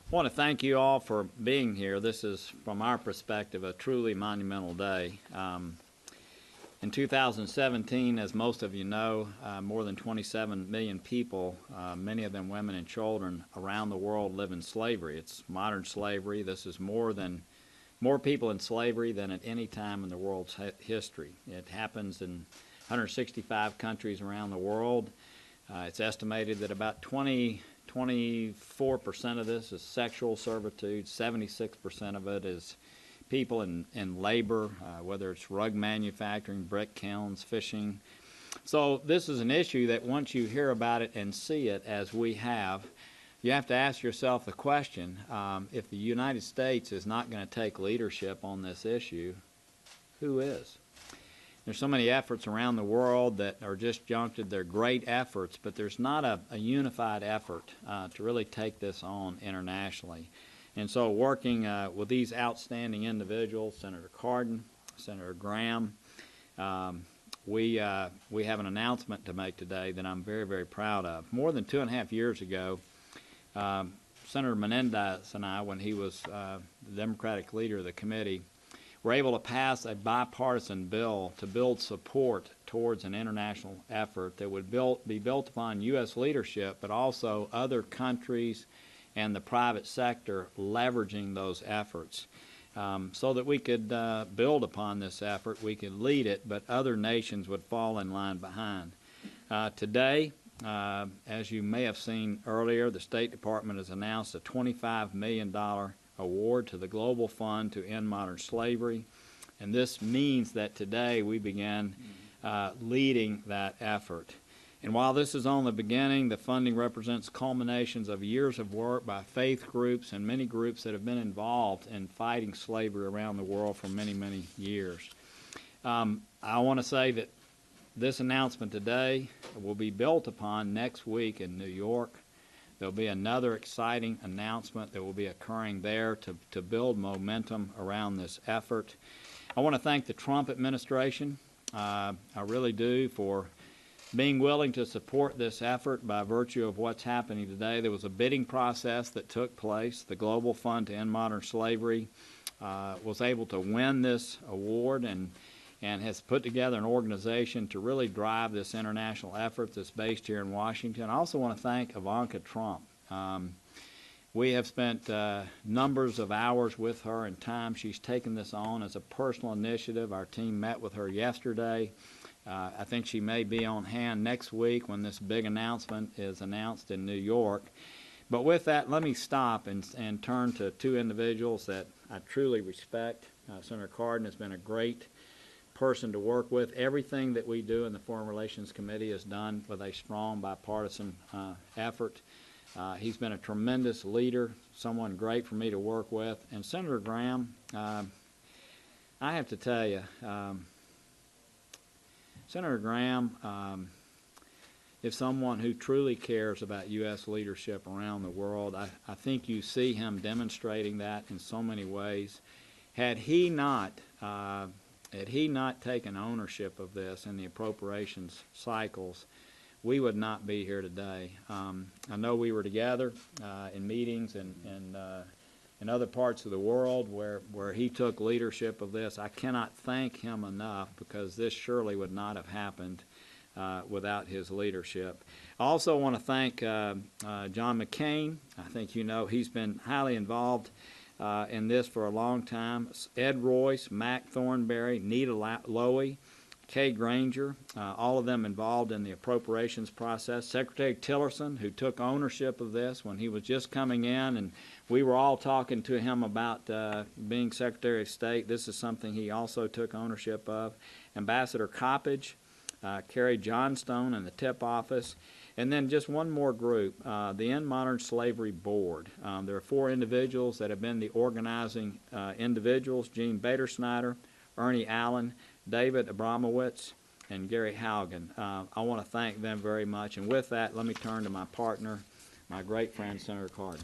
I want to thank you all for being here. This is, from our perspective, a truly monumental day. In 2017, as most of you know, more than 27 million people, many of them women and children, around the world live in slavery. It's modern slavery. This is more people in slavery than at any time in the world's history. It happens in 165 countries around the world. It's estimated that about 24% of this is sexual servitude, 76% of it is people in labor, whether it's rug manufacturing, brick kilns, fishing. So this is an issue that once you hear about it and see it, as we have, you have to ask yourself the question, if the United States is not going to take leadership on this issue, who is? There's so many efforts around the world that are disjuncted. They're great efforts, but there's not a unified effort to really take this on internationally. And so working with these outstanding individuals, Senator Cardin, Senator Graham, we have an announcement to make today that I'm very, very proud of. More than 2.5 years ago, Senator Menendez and I, when he was the Democratic leader of the committee, were able to pass a bipartisan bill to build support towards an international effort that would be built upon U.S. leadership, but also other countries and the private sector leveraging those efforts, so that we could build upon this effort, we could lead it, but other nations would fall in line behind. Today, as you may have seen earlier, the State Department has announced a $25 million award to the Global Fund to End Modern Slavery, and this means that today we begin leading that effort. And while this is only the beginning, the funding represents culminations of years of work by faith groups and many groups that have been involved in fighting slavery around the world for many, many years. I want to say that this announcement today will be built upon next week in New York. There'll be another exciting announcement that will be occurring there to build momentum around this effort. I want to thank the Trump administration, I really do, for being willing to support this effort by virtue of what's happening today. There was a bidding process that took place. The Global Fund to End Modern Slavery was able to win this award and has put together an organization to really drive this international effort that's based here in Washington. I also want to thank Ivanka Trump. We have spent numbers of hours with her and time. She's taken this on as a personal initiative. Our team met with her yesterday. I think she may be on hand next week when this big announcement is announced in New York. But with that, let me stop and turn to two individuals that I truly respect. Senator Cardin has been a great person to work with. Everything that we do in the Foreign Relations Committee is done with a strong bipartisan effort. He's been a tremendous leader, someone great for me to work with. And Senator Graham, I have to tell you, Senator Graham is someone who truly cares about U.S. leadership around the world. I think you see him demonstrating that in so many ways. Had he not taken ownership of this in the appropriations cycles, we would not be here today. I know we were together in meetings in other parts of the world where he took leadership of this. I cannot thank him enough, because this surely would not have happened without his leadership. I also want to thank John McCain. I think you know he's been highly involved in this for a long time. Ed Royce, Mac Thornberry, Nita Lowey, Kay Granger, all of them involved in the appropriations process. Secretary Tillerson, who took ownership of this when he was just coming in, and we were all talking to him about being Secretary of State. This is something he also took ownership of. Ambassador Coppage, Carrie Johnstone in the TIP office. And then just one more group, the End Modern Slavery Board. There are 4 individuals that have been the organizing individuals: Gene Bader-Snyder, Ernie Allen, David Abramowitz, and Gary Haugen. I want to thank them very much. And with that, let me turn to my partner, my great friend, Senator Cardin.